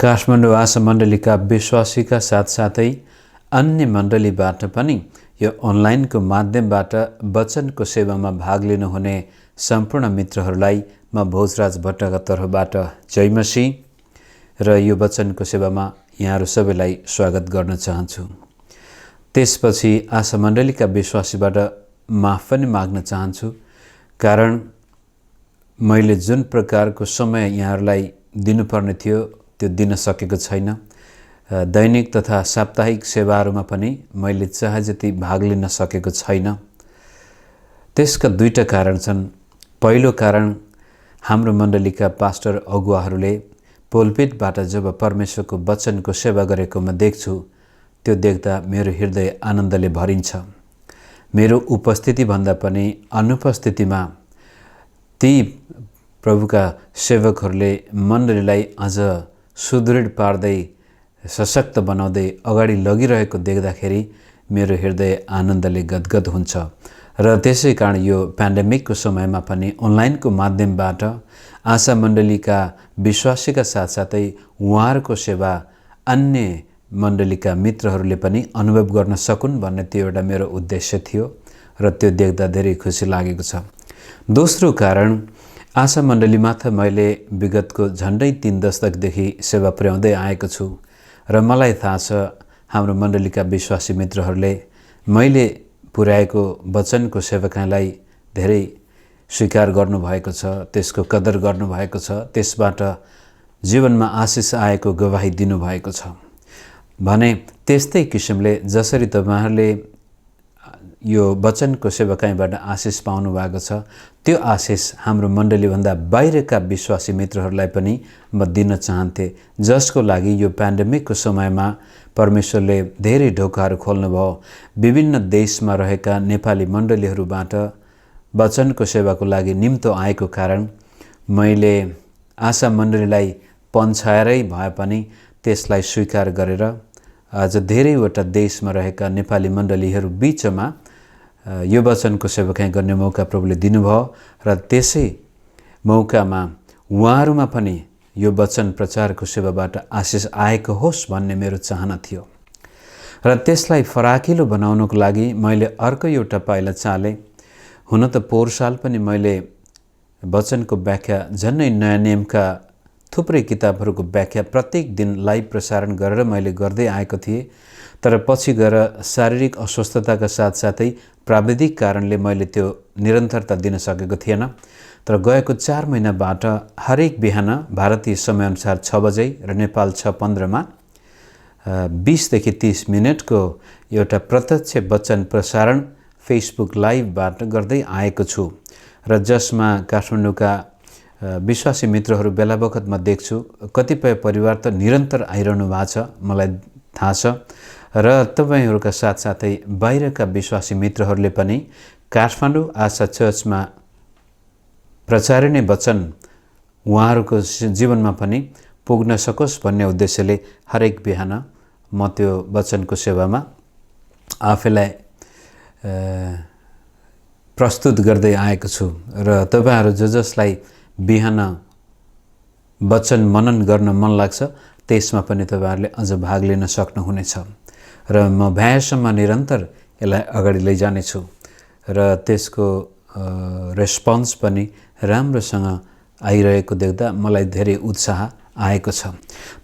काठमाडौँ आशा मण्डलीका विश्वासीका साथसाथै अन्य मण्डलीबाट पनि यो अनलाइनको माध्यमबाट वचनको सेवामा भाग लिनुहुने सम्पूर्ण मित्रहरूलाई म भोजराज भट्टका तर्फबाट जय मसीह र यो वचनको सेवामा यहाँहरू सबैलाई स्वागत गर्न चाहन्छु। त्यसपछि आशा मण्डलीका विश्वासीबाट माफ पनि माग्न चाहन्छु, कारण मैले जुन प्रकारको समय यहाँहरूलाई दिनुपर्ने थियो त्यो दिन सकेको छैन। दैनिक तथा साप्ताहिक सेवाहरूमा पनि मैले चाहे जति भाग लिन सकेको छैन। त्यसका दुईटा कारण छन्। पहिलो कारण, हाम्रो मण्डलीका पास्टर अगुवाहरूले पोलपिटबाट जब परमेश्वरको वचनको सेवा गरेको म देख्छु, त्यो देख्दा मेरो हृदय आनन्दले भरिन्छ। मेरो उपस्थितिभन्दा पनि अनुपस्थितिमा ती प्रभुका सेवकहरूले मण्डलीलाई अझ सुदृढ पार्दै सशक्त बनाउँदै अगाडि लगिरहेको देख्दाखेरि मेरो हृदय आनन्दले गदगद हुन्छ। र त्यसै कारण यो पेन्डेमिकको समयमा पनि अनलाइनको माध्यमबाट आशा मण्डलीका विश्वासीका साथसाथै उहाँहरूको सेवा अन्य मण्डलीका मित्रहरूले पनि अनुभव गर्न सकुन् भन्ने त्यो एउटा मेरो उद्देश्य थियो र त्यो देख्दा धेरै खुसी लागेको छ। दोस्रो कारण, आशा मण्डलीमा त मैले विगतको झन्डै 3 दशकदेखि सेवा पुर्याउँदै आएको छु र मलाई थाहा छ हाम्रो मण्डलीका विश्वासी मित्रहरूले मैले पुर्याएको वचनको सेवकाईलाई धेरै स्वीकार गर्नुभएको छ, त्यसको कदर गर्नुभएको छ, त्यसबाट जीवनमा आशिष आएको गवाही दिनुभएको छ भने त्यस्तै किसिमले जसरी तपाईहरूले यो वचनको सेवकाईबाट आशिष पाउनु भएको छ, त्यो आशिष हाम्रो मण्डलीभन्दा बाहिरका विश्वासी मित्रहरूलाई पनि म दिन चाहन्थेँ, जसको लागि यो पेन्डेमिकको समयमा परमेश्वरले धेरै ढोकाहरू खोल्नुभयो। विभिन्न देशमा रहेका नेपाली मण्डलीहरूबाट वचनको सेवाको लागि निम्तो आएको कारण मैले आशा मण्डलीलाई पन्छाएरै भए पनि त्यसलाई स्वीकार गरेर आज धेरैवटा देशमा रहेका नेपाली मण्डलीहरू बीचमा यो वचनको सेवाकाई गर्ने मौका प्रभुले दिनुभयो र त्यसै मौकामा उहाँहरूमा पनि यो वचन प्रचारको सेवाबाट आशिष आएको होस् भन्ने मेरो चाहना थियो। र त्यसलाई फराकिलो बनाउनको लागि मैले अर्को एउटा पाइला चाले। हुन त पोहोर साल पनि मैले वचनको व्याख्या झन्नै नयाँ नियमका थुप्रै किताबहरूको व्याख्या प्रत्येक दिन लाइभ प्रसारण गरेर मैले गर्दै आएको थिएँ, तर पछि गएर शारीरिक अस्वस्थताका साथसाथै प्राविधिक कारणले मैले त्यो निरन्तरता दिन सकेको थिएन। तर गएको 4 महिनाबाट हरेक बिहान भारतीय समयअनुसार 6 बजे र नेपाल 6:15 20 देखि 30 मिनटको एउटा प्रत्यक्ष वचन प्रसारण फेसबुक लाइभबाट गर्दै आएको छु र जसमा काठमाडौँका विश्वासी मित्रहरू बेला बखत म देख्छु। कतिपय परिवार त निरन्तर आइरहनु भएको छ, मलाई थाहा छ। र तपाईहरूका साथसाथै बाहिरका विश्वासी मित्रहरूले पनि काठमाडौँ आशा चर्चमा प्रचारिने वचन उहाँहरूको जीवनमा पनि पुग्न सकोस् भन्ने उद्देश्यले हरेक बिहान म त्यो वचनको सेवामा आफैलाई प्रस्तुत गर्दै आएको छु र तपाईहरू जसलाई बिहान वचन मनन गर्न मन लाग्छ त्यसमा पनि तपाईहरूले अझ भाग लिन सक्नुहुनेछ र म भ्याएसम्म निरन्तर यसलाई अगाडि लैजानेछु र त्यसको रेस्पोन्स पनि राम्रोसँग आइरहेको देख्दा मलाई धेरै उत्साह आएको छ।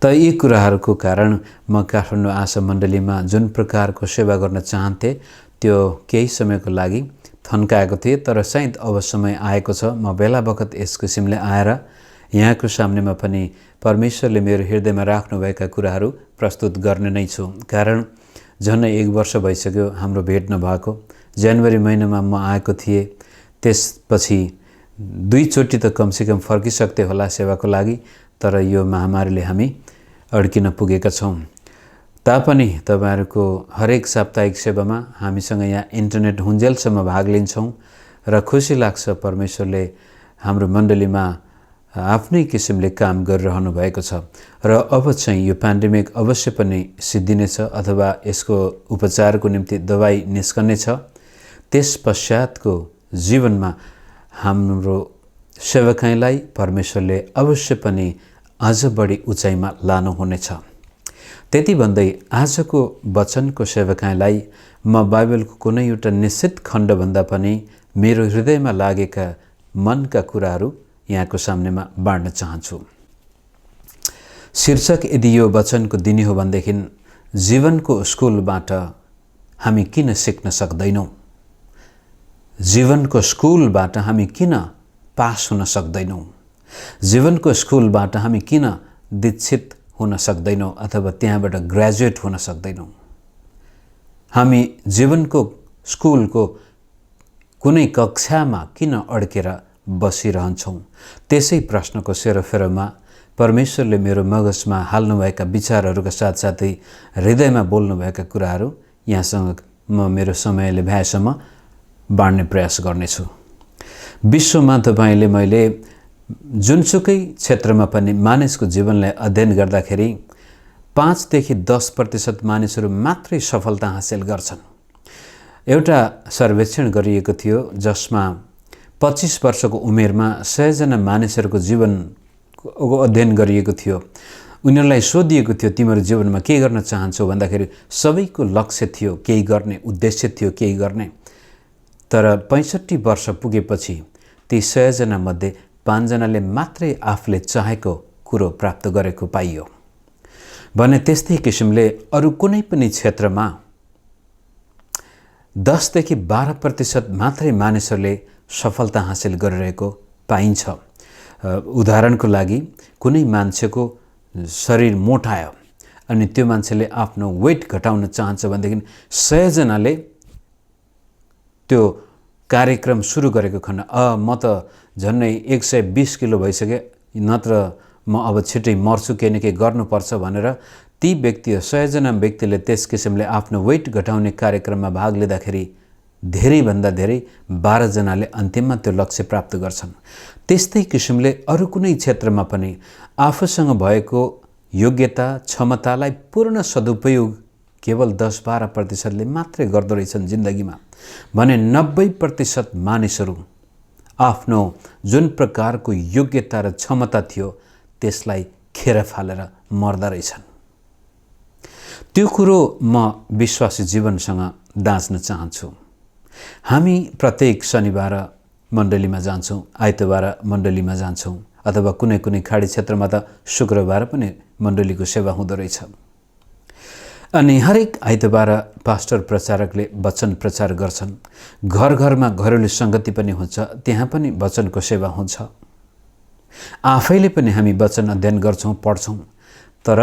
त यी कुराहरूको कारण म काठमाडौँ आशा मण्डलीमा जुन प्रकारको सेवा गर्न चाहन्थे त्यो केही समयको लागि थन्काएको थिएँ, तर सायद अब समय आएको छ म बेला बखत यस किसिमले आएर यहाँको सामनेमा पनि परमेश्वरले मेरो हृदयमा राख्नुभएका कुराहरू प्रस्तुत गर्ने नै छु। कारण झन्डै 1 वर्ष भइसक्यो हाम्रो भेट नभएको। जनवरी महिनामा म आएको थिएँ, त्यसपछि 2 चोटि त कमसेकम फर्किसक्थे होला सेवाको लागि, तर यो महामारीले हामी अड्किन पुगेका छौँ। तापनि तपाईहरूको हरेक साप्ताहिक सेवामा हामीसँग यहाँ इन्टरनेट हुन्जेलसम्म भाग लिन्छौँ र खुसी लाग्छ परमेश्वरले हाम्रो मण्डलीमा आफ्नै किसिमले काम गरिरहनु भएको छ र अब चाहिँ यो पेन्डेमिक अवश्य पनि सिद्धिनेछ अथवा यसको उपचारको निम्ति दबाई निस्कनेछ। त्यस पश्चातको जीवनमा हाम्रो सेवकाईलाई परमेश्वरले अवश्य पनि अझ बढी उचाइमा लानुहुनेछ। त्यति भन्दै आजको वचनको सेवकाईलाई म बाइबलको कुनै एउटा निश्चित खण्डभन्दा पनि मेरो हृदयमा लागेका मनका कुराहरू यहाँको सामनेमा बाँड्न चाहन्छु। शीर्षक यदि यो वचनको दिने हो भनेदेखि जीवनको स्कुलबाट हामी किन सिक्न सक्दैनौँ? जीवनको स्कुलबाट हामी किन पास हुन सक्दैनौँ? जीवनको स्कुलबाट हामी किन दीक्षित हुन सक्दैनौँ अथवा त्यहाँबाट ग्रेजुएट हुन सक्दैनौँ? हामी जीवनको स्कुलको कुनै कक्षामा किन अड्केर बसिरहन्छौँ? त्यसै प्रश्नको सेरोफेरोमा परमेश्वरले मेरो मगजमा हाल्नुभएका विचारहरूका साथसाथै हृदयमा बोल्नुभएका कुराहरू यहाँसँग म मेरो समयले भ्याएसम्म बाँड्ने प्रयास गर्नेछु। विश्वमा तपाईँले मैले जुनसुकै क्षेत्रमा पनि मानिसको जीवनलाई अध्ययन गर्दाखेरि 5 देखि 10% मानिसहरू मात्रै सफलता हासिल गर्छन्। एउटा सर्वेक्षण गरिएको थियो जसमा 25 वर्षको उमेरमा 100 जना मानिसहरूको जीवनको अध्ययन गरिएको थियो। उनीहरूलाई सोधिएको थियो तिमीहरू जीवनमा के गर्न चाहन्छौ भन्दाखेरि सबैको लक्ष्य थियो, केही गर्ने उद्देश्य थियो, केही गर्ने। तर 65 वर्ष पुगेपछि ती 100 जना मध्ये 5 जनाले मात्रै आफूले चाहेको कुरो प्राप्त गरेको पाइयो भने त्यस्तै किसिमले अरू कुनै पनि क्षेत्रमा 10 देखि 12% मात्रै मानिसहरूले सफलता हासिल गरिरहेको पाइन्छ। उदाहरणको लागि कुनै मान्छेको शरीर मोटायो अनि त्यो मान्छेले आफ्नो वेट घटाउन चाहन्छ भनेदेखि 100 जनाले त्यो कार्यक्रम सुरु गरेको खण्ड म त झन्नै 120 किलो भइसके, नत्र म अब छिटै मर्छु, केही न केही गर्नुपर्छ भनेर ती व्यक्ति 100 जना व्यक्तिले त्यस किसिमले आफ्नो वेट घटाउने कार्यक्रममा भाग लिँदाखेरि धेरैभन्दा धेरै 12 जनाले अन्तिममा त्यो लक्ष्य प्राप्त गर्छन्। त्यस्तै किसिमले अरू कुनै क्षेत्रमा पनि आफूसँग भएको योग्यता क्षमतालाई पूर्ण सदुपयोग केवल 10-12% मात्रै गर्दो रहेछन् जिन्दगीमा भने 90% मानिसहरू आफ्नो जुन प्रकारको योग्यता र क्षमता थियो त्यसलाई खेर फालेर मर्दा रहेछन्। त्यो कुरो म विश्वासी जीवनसँग दाँच्न चाहन्छु। हामी प्रत्येक शनिबार मण्डलीमा जान्छौँ, आइतबार मण्डलीमा जान्छौँ अथवा कुनै कुनै खाडी क्षेत्रमा त शुक्रबार पनि मण्डलीको सेवा हुँदो रहेछ। अनि हरेक आइतबार पास्टर प्रचारकले वचन प्रचार गर्छन्। घर घरमा घरेलु सङ्गति पनि हुन्छ, त्यहाँ पनि वचनको सेवा हुन्छ। आफैले पनि हामी वचन अध्ययन गर्छौँ, पढ्छौँ। तर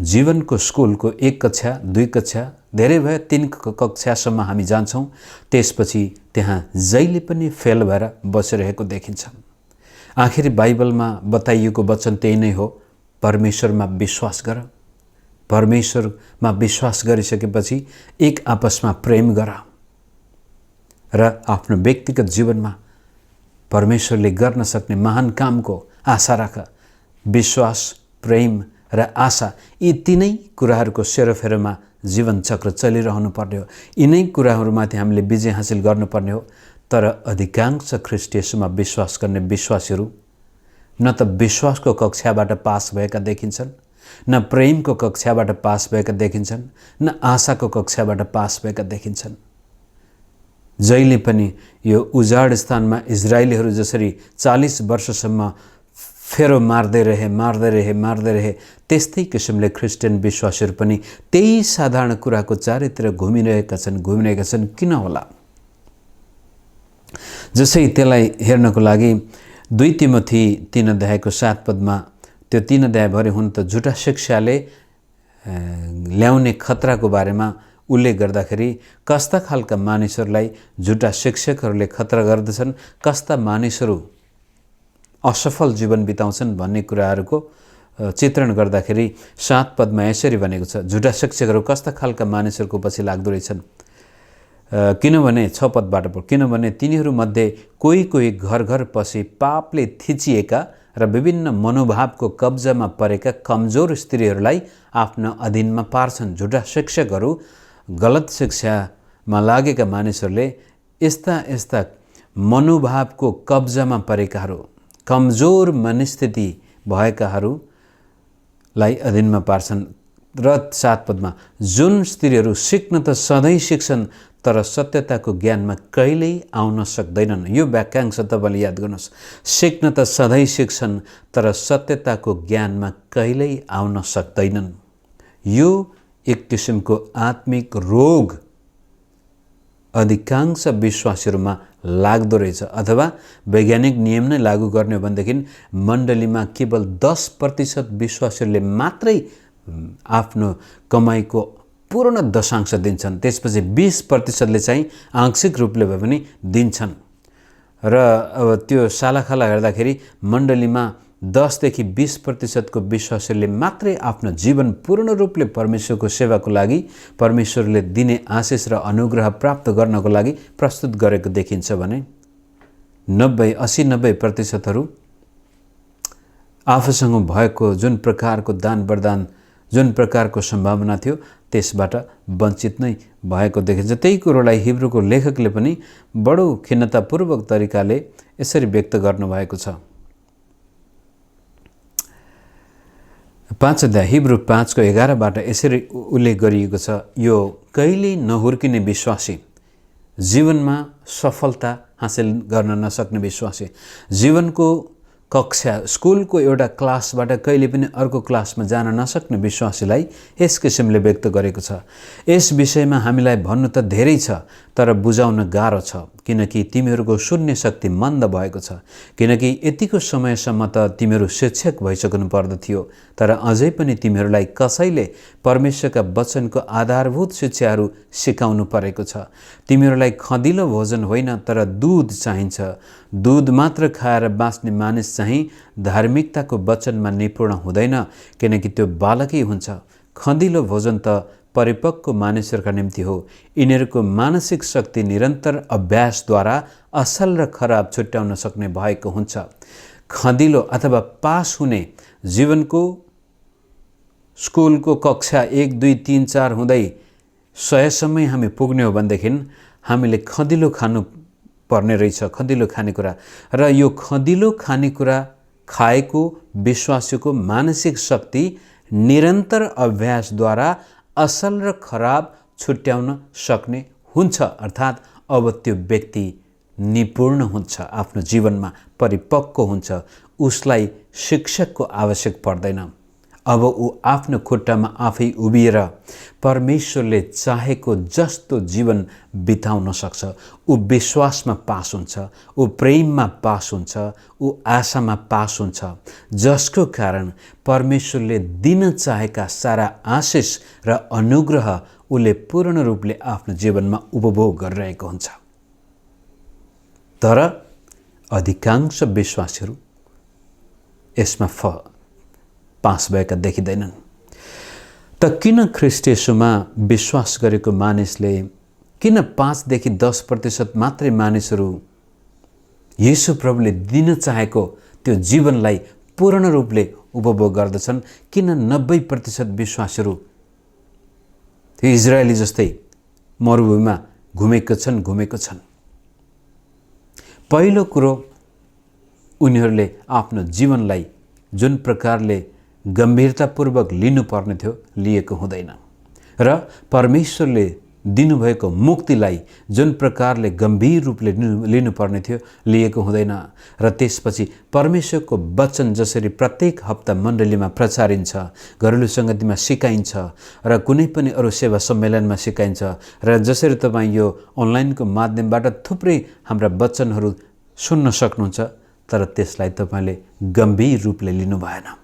जीवनको स्कुलको 1 कक्षा 2 कक्षा धेरै भयो 3 कक्षासम्म हामी जान्छौँ। त्यसपछि त्यहाँ जहिले पनि फेल भएर बसिरहेको देखिन्छ। आखिर बाइबलमा बताइएको वचन त्यही नै हो, परमेश्वरमा विश्वास गर। परमेश्वरमा विश्वास गरिसकेपछि एक आपसमा प्रेम गर र आफ्नो व्यक्तिगत जीवनमा परमेश्वरले गर्न सक्ने महान कामको आशा राख। विश्वास, प्रेम र आशा यी तीनै कुराहरूको सेरोफेरोमा जीवन चक्र चलिरहनु पर्ने हो। यिनै कुराहरूमाथि हामीले विजय हासिल गर्नुपर्ने हो। तर अधिकांश ख्रीष्ट येशूमा विश्वास गर्ने विश्वासीहरू न त विश्वासको कक्षाबाट पास भएका देखिन्छन्, न प्रेमको कक्षाबाट पास भएका देखिन्छन्, न आशाको कक्षाबाट पास भएका देखिन्छन्। जहिले पनि यो उजाड स्थानमा इजरायलीहरू जसरी 40 वर्षसम्म फेरो मार्दै रहे त्यस्तै किसिमले क्रिस्चियन विश्वासीहरू पनि त्यही साधारण कुराको चारैतिर घुमिरहेका छन्। किन होला? जसै त्यसलाई हेर्नको लागि 2 तिमोथी 3:7 त्यो 3 अध्यायभरि हुन त झुटा शिक्षाले ल्याउने खतराको बारेमा उल्लेख गर्दाखेरि कस्ता खालका मानिसहरूलाई झुटा शिक्षकहरूले खतरा गर्दछन्, कस्ता मानिसहरू असफल जीवन बिताउँछन् भन्ने कुराहरूको चित्रण गर्दाखेरि 7 पदमा यसरी भनेको छ, झुटा शिक्षकहरू कस्ता खालका मानिसहरूको पछि लाग्दो रहेछन्। किनभने 6 पदबाट पढ, किनभने तिनीहरूमध्ये कोही कोही घर घर पसी पापले थिचिएका र विभिन्न मनोभावको कब्जामा परेका कमजोर स्त्रीहरूलाई आफ्ना अधीनमा पार्छन्। झुटा शिक्षकहरू, गलत शिक्षामा लागेका मानिसहरूले यस्ता मनोभावको कब्जामा परेकाहरू, कमजोर मनस्थिति भएकाहरूलाई अधीनमा पार्छन्। र 7 पदमा जुन स्त्रीहरू सिक्न त सधैँ सिक्छन् तर सत्यताको ज्ञानमा कहिल्यै आउन सक्दैनन्। यो वाक्यांश तपाईँले याद गर्नुहोस्। सिक्न त सधैँ सिक्छन् तर सत्यताको ज्ञानमा कहिल्यै आउन सक्दैनन्। यो एक किसिमको आत्मिक रोग अधिकांश विश्वासीहरूमा लाग्दो रहेछ। अथवा वैज्ञानिक नियम नै लागू गर्ने हो भनेदेखि मण्डलीमा केवल 10% विश्वासीहरूले मात्रै आफ्नो कमाइको पूर्ण दशांश दिन्छन्। त्यसपछि 20%ले चाहिँ आंशिक रूपले भए पनि दिन्छन्। र अब त्यो सालाखाला हेर्दाखेरि मण्डलीमा 10 देखि 20% को विश्वासीहरूले मात्रै आफ्नो जीवन पूर्ण रूपले परमेश्वरको सेवाको लागि, परमेश्वरले दिने आशिष र अनुग्रह प्राप्त गर्नको लागि प्रस्तुत गरेको देखिन्छ भने 80-90% आफूसँग भएको जुन प्रकारको दान वरदान, जुन प्रकारको सम्भावना थियो त्यसबाट वञ्चित नै भएको देखिन्छ। त्यही कुरोलाई हिब्रूको लेखकले पनि बडो खिन्नतापूर्वक तरिकाले यसरी व्यक्त गर्नुभएको छ। 5 अध्याय हिब्रू 5 को 11बाट यसरी उल्लेख गरिएको छ, यो कहिल्यै नहुर्किने विश्वासी, जीवनमा सफलता हासिल गर्न नसक्ने विश्वासी, जीवनको कक्षा स्कुलको एउटा क्लासबाट कहिले पनि अर्को क्लासमा जान नसक्ने विश्वासीलाई यस किसिमले व्यक्त गरेको छ। यस विषयमा हामीलाई भन्नु त धेरै छ तर बुझाउन गाह्रो छ, किनकि तिमीहरूको सुन्ने शक्ति मन्द भएको छ। किनकि यतिको समयसम्म त तिमीहरू शिक्षक भइसक्नु पर्दथ्यो, तर अझै पनि तिमीहरूलाई कसैले परमेश्वरका वचनको आधारभूत शिक्षाहरू सिकाउनु परेको छ। तिमीहरूलाई खदिलो भोजन होइन तर दूध चाहिन्छ। दूध मात्र खाएर बाँच्ने मानिस चाहिँ धार्मिकताको वचनमा निपुण हुँदैन, किनकि त्यो बालकै हुन्छ। खदिलो भोजन त परिपक्व मानिसहरूका निम्ति हो। यिनीहरूको मानसिक शक्ति निरन्तर अभ्यासद्वारा असल र खराब छुट्याउन सक्ने भएको हुन्छ। खदिलो अथवा पास हुने जीवनको स्कुलको कक्षा 1, 2, 3, 4 हुँदै 100सम्म हामी पुग्ने हो भनेदेखि हामीले खदिलो खानु पर्ने रहेछ, खदिलो खानेकुरा। र यो खदिलो खानेकुरा खाएको विश्वासीको मानसिक शक्ति निरन्तर अभ्यासद्वारा असल र खराब छुट्याउन सक्ने हुन्छ। अर्थात् अब त्यो व्यक्ति निपुण हुन्छ, आफ्नो जीवनमा परिपक्व हुन्छ, उसलाई शिक्षकको आवश्यक पर्दैन। अब ऊ आफ्नो खुट्टामा आफै उभिएर परमेश्वरले चाहेको जस्तो जीवन बिताउन सक्छ। ऊ विश्वासमा पास हुन्छ, ऊ प्रेममा पास हुन्छ, ऊ आशामा पास हुन्छ, जसको कारण परमेश्वरले दिन चाहेका सारा आशिष र अनुग्रह उसले पूर्ण रूपले आफ्नो जीवनमा उपभोग गरिरहेको हुन्छ। तर अधिकांश विश्वासीहरू यसमा पास भएका देखिँदैनन्। त किन ख्रीष्ट येशूमा विश्वास गरेको मानिसले, किन 5 देखि 10% मात्रै मानिसहरू येशू प्रभुले दिन चाहेको त्यो जीवनलाई पूर्ण रूपले उपभोग गर्दछन्? किन 90% विश्वासीहरू त्यो इजरायली जस्तै मरुभूमिमा घुमेको छन्? पहिलो कुरो, उनीहरूले आफ्नो जीवनलाई जुन प्रकारले गम्भीरतापूर्वक लिनुपर्ने थियो लिएको हुँदैन, र परमेश्वरले दिनुभएको मुक्तिलाई जुन प्रकारले गम्भीर रूपले लिनुपर्ने थियो लिएको हुँदैन। र त्यसपछि परमेश्वरको वचन जसरी प्रत्येक हप्ता मण्डलीमा प्रचारिन्छ, घरेलु सङ्गतिमा सिकाइन्छ र कुनै पनि अरू सेवा सम्मेलनमा सिकाइन्छ, र जसरी तपाईँ यो अनलाइनको माध्यमबाट थुप्रै हाम्रा वचनहरू सुन्न सक्नुहुन्छ, तर त्यसलाई तपाईँले गम्भीर रूपले लिनु भएन।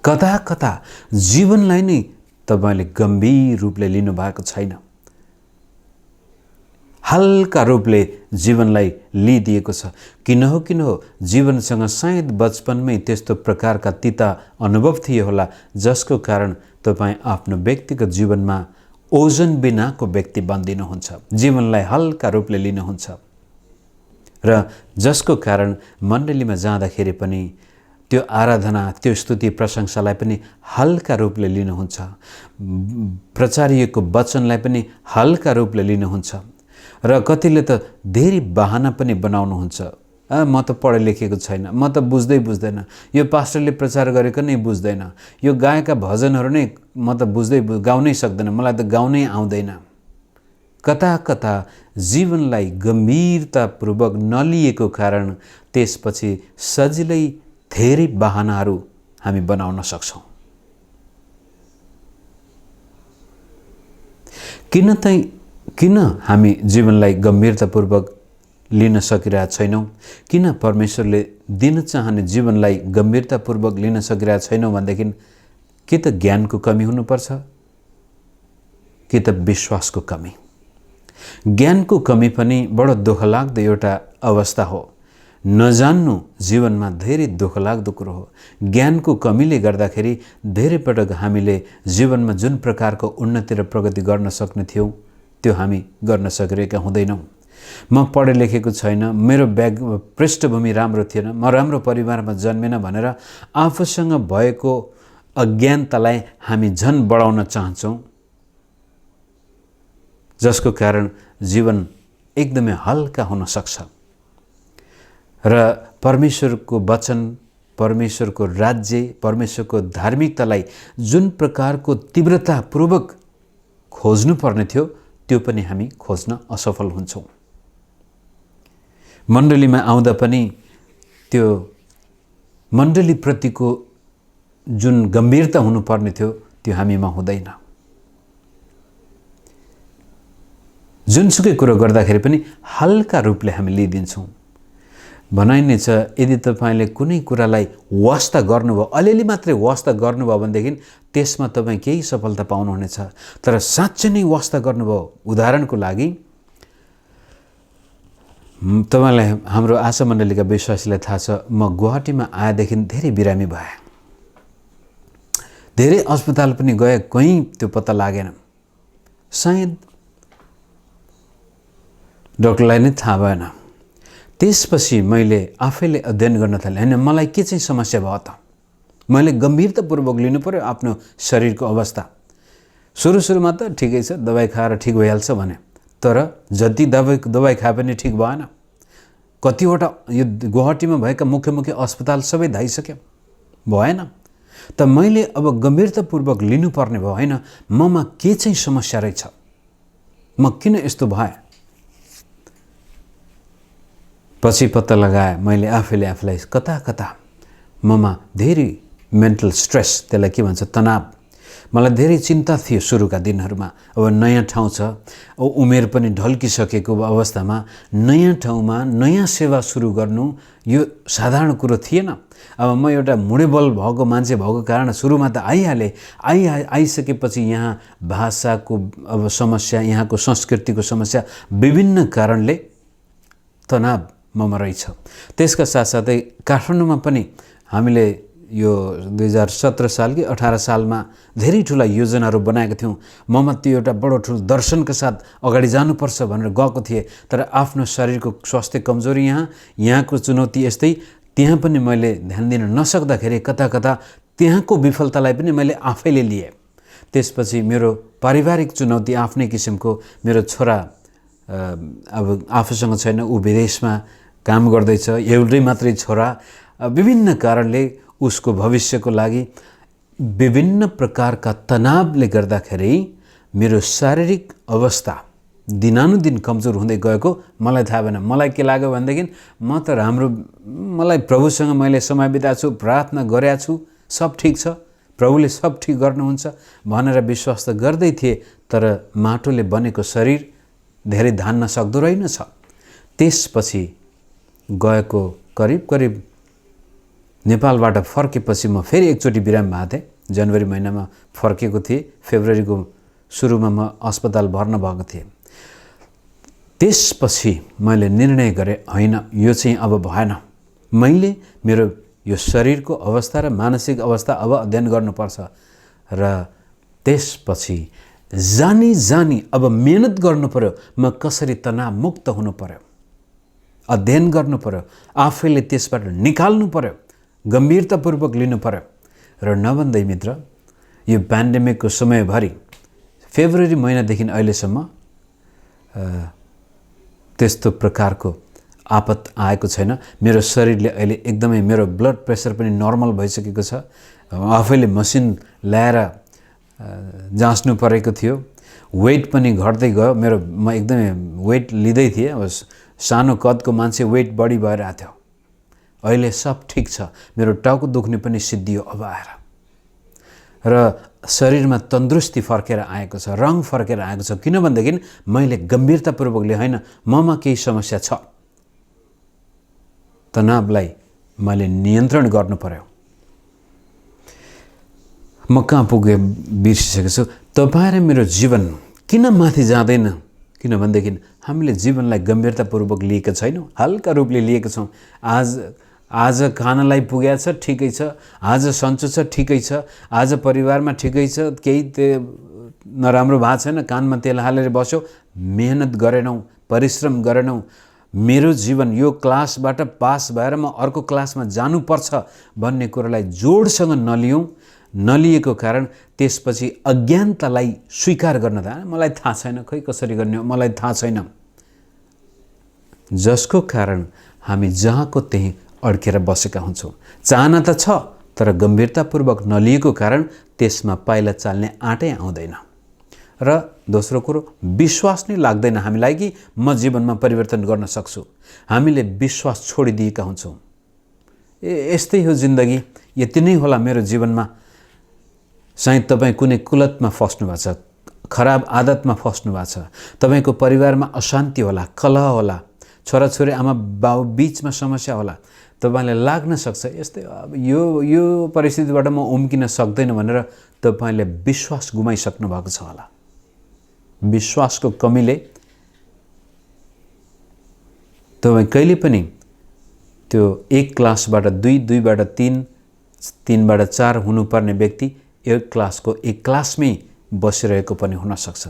कता कता जीवनलाई नै तपाईले गम्भीर रूपले लिनु भएको छैन। हल्का रूपले जीवनलाई लिइदिएको छ। किन हो जीवनसँग सायद बचपनमै त्यस्तो प्रकारका तिता अनुभव थियो होला, जसको कारण तपाईँ आफ्नो व्यक्तिगत जीवनमा ओजन बिनाको व्यक्ति बन्दिनुहुन्छ, जीवनलाई हल्का रूपले लिनुहुन्छ, र जसको कारण मण्डलीमा जाँदाखेरि पनि त्यो आराधना, त्यो स्तुति, प्रशंसालाई पनि हल्का रूपले लिनुहुन्छ, प्रचारिएको वचनलाई पनि हल्का रूपले लिनुहुन्छ, र कतिले त धेरै बहाना पनि बनाउनुहुन्छ। म त पढे लेखेको छैन, म त बुझ्दैन, यो पास्टरले प्रचार गरेको नै बुझ्दैन, यो गाएका भजनहरू नै म त गाउनै सक्दैन, मलाई त गाउनै आउँदैन। कता कता जीवनलाई गम्भीरतापूर्वक नलिएको कारण त्यसपछि सजिलै धेरै बहानाहरू हामी बनाउन सक्छौँ। किन हामी जीवनलाई गम्भीरतापूर्वक लिन सकिरहेका छैनौँ? किन परमेश्वरले दिन चाहने जीवनलाई गम्भीरतापूर्वक लिन सकिरहेका छैनौँ भनेदेखि कि त ज्ञानको कमी हुनुपर्छ कि त विश्वासको कमी। ज्ञानको कमी पनि बडो दुःखलाग्दो एउटा अवस्था हो। नजान्नु जीवनमा धेरै दुःखलाग्दो कुरो हो। ज्ञानको कमीले गर्दाखेरि धेरै पटक हामीले जीवनमा जुन प्रकारको उन्नति र प्रगति गर्न सक्ने थियौँ त्यो हामी गर्न सकिरहेका हुँदैनौँ। म पढे लेखेको छैन, मेरो पृष्ठभूमि राम्रो थिएन, म राम्रो परिवारमा जन्मेन भनेर आफूसँग भएको अज्ञानतालाई हामी झन बढाउन चाहन्छौँ, जसको कारण जीवन एकदमै हल्का हुन सक्छ र परमेश्वरको वचन, परमेश्वरको राज्य, परमेश्वरको धार्मिकतालाई जुन प्रकारको तीव्रतापूर्वक खोज्नु पर्ने थियो त्यो पनि हामी खोज्न असफल हुन्छौँ। मण्डलीमा आउँदा पनि त्यो मण्डलीप्रतिको जुन गम्भीरता हुनुपर्ने थियो त्यो हामीमा हुँदैन। जुनसुकै कुरो गर्दाखेरि पनि हल्का रूपले हामी लिइदिन्छौँ। भनाइने छ यदि तपाईँले कुनै कुरालाई वास्ता गर्नुभयो, अलिअलि मात्रै वास्ता गर्नुभयो भनेदेखि त्यसमा तपाईँ केही सफलता पाउनुहुनेछ। तर साँच्चै नै वास्ता गर्नुभयो, उदाहरणको लागि तपाईँलाई हाम्रो आशा मण्डलीका विश्वासीलाई थाहा छ, म गुवाहाटीमा आएदेखि धेरै बिरामी भए, धेरै अस्पताल पनि गए, कहीँ त्यो पत्ता लागेन। सायद डाक्टरलाई नै थाहा भएन। त्यसपछि मैले आफैले अध्ययन गर्न थालेँ, हैन मलाई के चाहिँ समस्या भयो त? मैले गम्भीरतापूर्वक लिनु पर्यो आफ्नो शरीरको अवस्था। सुरुमा त ठिकै छ, दबाई खाएर ठिक भइहाल्छ भने, तर जति दबाई खाए पनि ठिक भएन। कतिवटा यो गुवाहाटीमा भएका मुख्य अस्पताल सबै धाइसक्यो, भएन। त मैले अब गम्भीरतापूर्वक लिनुपर्ने भयो, हैन ममा के चाहिँ समस्या रहेछ, म किन यस्तो भएँ? पछि पत्ता लगाए मैले आफैले आफूलाई, कता ममा धेरै मेन्टल स्ट्रेस, त्यसलाई के भन्छ, तनाव। मलाई धेरै चिन्ता थियो सुरुका दिनहरूमा। अब नयाँ ठाउँ छ, उमेर पनि ढल्किसकेको अवस्थामा नयाँ ठाउँमा नयाँ सेवा सुरु गर्नु यो साधारण कुरो थिएन। अब म एउटा मुडेबल भएको मान्छे भएको कारण सुरुमा त आइसकेपछि यहाँ भाषाको अब समस्या, यहाँको संस्कृतिको समस्या, विभिन्न कारणले तनाव ममा रहेछ। त्यसका साथसाथै काठमाडौँमा पनि हामीले यो 2017 साल कि 18 सालमा धेरै ठुला योजनाहरू बनाएका थियौँ। ममा त्यो एउटा बडो ठुलो दर्शनका साथ अगाडि जानुपर्छ भनेर गएको थिएँ। तर आफ्नो शरीरको स्वास्थ्य कमजोरी, यहाँको चुनौती यस्तै, त्यहाँ पनि मैले ध्यान दिन नसक्दाखेरि कता त्यहाँको विफलतालाई पनि मैले आफैले लिएँ। त्यसपछि मेरो पारिवारिक चुनौती आफ्नै किसिमको, मेरो छोरा अब आफूसँग छैन, ऊ विदेशमा काम गर्दैछ, एउटै मात्रै छोरा, विभिन्न कारणले उसको भविष्यको लागि विभिन्न प्रकारका तनावले गर्दाखेरि मेरो शारीरिक अवस्था दिनानुदिन कमजोर हुँदै गएको मलाई थाहा भएन। मलाई के लाग्यो भनेदेखि म त मलाई प्रभुसँग मैले समय बिताएको छु, प्रार्थना गरेको छु, सब ठिक छ, प्रभुले सब ठिक गर्नुहुन्छ भनेर विश्वास त गर्दै थिएँ। तर माटोले बनेको शरीर धेरै धान्न सक्दो रहेनछ। त्यसपछि गएको करिब नेपालबाट फर्केपछि म फेरि एकचोटि बिरामी भएको थिएँ। जनवरी महिनामा फर्केको थिएँ, फेब्रुअरीको सुरुमा म अस्पताल भर्ना भएको थिएँ। त्यसपछि मैले निर्णय गरेँ, होइन यो चाहिँ अब भएन, मैले मेरो यो शरीरको अवस्था र मानसिक अवस्था अब अध्ययन गर्नुपर्छ। र त्यसपछि जानी अब मेहनत गर्नु पर्यो, म कसरी तनाव मुक्त हुनु पर्यो, अध्ययन गर्नु पर्यो, आफैले त्यसबाट निकाल्नु पर्यो, गम्भीरतापूर्वक लिनु पर्यो। र नभन्दै मित्र, यो पेन्डेमिकको समयभरि फेब्रुअरी महिनादेखि अहिलेसम्म त्यस्तो प्रकारको आपत आएको छैन। मेरो शरीरले अहिले एकदमै मेरो ब्लड प्रेसर पनि नर्मल भइसकेको छ। आफैले मसिन ल्याएर जाँच्नु परेको थियो। वेट पनि घट्दै गयो मेरो। म एकदमै वेट लिँदै थिएँ। अब सानो कदको मान्छे वेट बढी भएर आएको थियो। अहिले सब ठिक छ। मेरो टाउको दुख्ने पनि सिद्धियो अब आएर। र शरीरमा तन्दुरुस्ती फर्केर आएको छ, रङ फर्केर आएको छ। किनभनेदेखि मैले गम्भीरतापूर्वकले होइन ममा केही समस्या छ, तनावलाई मैले नियन्त्रण गर्नु पर्यो। म कहाँ पुगे बिर्सिसकेको छु। तपाईँ र मेरो जीवन किन माथि जाँदैन? किनभनेदेखि हामीले जीवनलाई गम्भीरतापूर्वक लिएका छैनौँ, हल्का रूपले लिएका छौँ। आज खानलाई पुगेको छ, ठिकै छ। आज सन्चो छ, ठिकै छ। आज परिवारमा ठिकै छ, केही नराम्रो भएको छैन, कानमा तेल हालेर बस्यो। मेहनत गरेनौँ, परिश्रम गरेनौँ। मेरो जीवन यो क्लासबाट पास भएर म अर्को क्लासमा जानुपर्छ भन्ने कुरालाई जोडसँग नलिएको कारण त्यसपछि अज्ञानतालाई स्वीकार गर्न थाले। मलाई थाहा छैन, खै कसरी गर्ने हो, मलाई थाहा छैन। जसको कारण हामी जहाँको त्यहीँ अड्केर बसेका हुन्छौँ। चाहना त छ तर गम्भीरतापूर्वक नलिएको कारण त्यसमा पाइला चाल्ने आँटै आउँदैन। र दोस्रो कुरो, विश्वास नै लाग्दैन हामीलाई कि म जीवनमा परिवर्तन गर्न सक्छु। हामीले विश्वास छोडिदिएका हुन्छौँ। यस्तै हो जिन्दगी, यति नै होला मेरो जीवनमा। सायद तपाईँ कुनै कुलतमा फस्नु भएको छ, खराब आदतमा फस्नु भएको छ, तपाईँको परिवारमा अशान्ति होला, कलह होला, छोराछोरी आमा बाउ बीचमा समस्या होला। तपाईँलाई लाग्न सक्छ यस्तै अब यो परिस्थितिबाट म उम्किन सक्दैन भनेर तपाईँले विश्वास गुमाइसक्नु भएको छ होला। विश्वासको कमीले तपाईँ कहिले पनि त्यो 1 क्लासबाट 2, 2बाट 3, 3बाट 4 हुनुपर्ने व्यक्ति 1 क्लासको 1 क्लासमै बसिरहेको पनि हुनसक्छ।